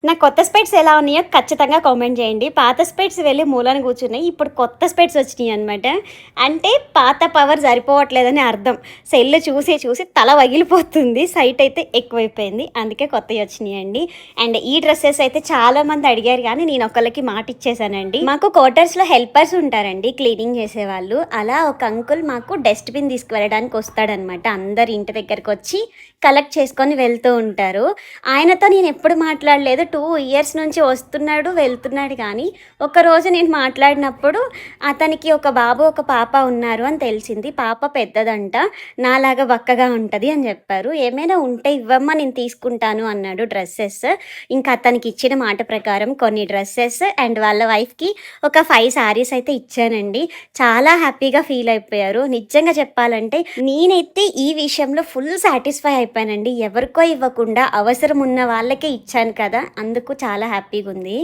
నా కొత్త స్పెట్స్ ఎలా ఉన్నాయో ఖచ్చితంగా కామెంట్ చేయండి. పాత స్పెట్స్ వెళ్ళి మూలన కూర్చున్నాయి. ఇప్పుడు కొత్త స్పెట్స్ వచ్చినాయనమాట. అంటే పాత పవర్ సరిపోవట్లేదని అర్థం. సెల్ చూసి చూసి తల పగిలిపోతుంది. సైట్ అయితే ఎక్కువైపోయింది. అందుకే కొత్తయి వచ్చినాయండి. అండ్ ఈ డ్రెసెస్ అయితే చాలామంది అడిగారు కానీ నేను ఒకళ్ళకి మాట ఇచ్చేసానండి. మాకు క్వార్టర్స్‌లో హెల్పర్స్ ఉంటారండి క్లీనింగ్ చేసేవాళ్ళు. అలా ఒక అంకుల్ మాకు డస్ట్‌బిన్ తీసుకువెళ్ళడానికి వస్తాడనమాట. అందరి ఇంటి దగ్గరకొచ్చి కలెక్ట్ చేసుకొని వెళ్తూ ఉంటారు. ఆయనతో నేను ఎప్పుడు మాట్లాడలేదు. 2 ఇయర్స్ నుంచి వస్తున్నాడు, వెళ్తున్నాడు కానీ, ఒకరోజు నేను మాట్లాడినప్పుడు అతనికి ఒక బాబు, ఒక పాప ఉన్నారు అని తెలిసింది. పాప పెద్దదంట. నాలాగా బక్కగా ఉంటది అని చెప్పారు. ఏమైనా ఉంటే ఇవ్వమ్మా నేను తీసుకుంటాను అన్నాడు డ్రెసెస్. ఇంకా అతనికి ఇచ్చిన మాట ప్రకారం కొన్ని డ్రెసెస్ అండ్ వాళ్ళ వైఫ్‌కి ఒక 5 సారీస్ అయితే ఇచ్చానండి. చాలా హ్యాపీగా ఫీల్ అయిపోయారు. నిజంగా చెప్పాలంటే నేనైతే ఈ విషయంలో ఫుల్ సాటిస్ఫై అయిపోయానండి. ఎవరికో ఇవ్వకుండా అవసరం ఉన్న వాళ్ళకే ఇచ్చాను కదా! అందుకు చాలా హ్యాపీగుంది.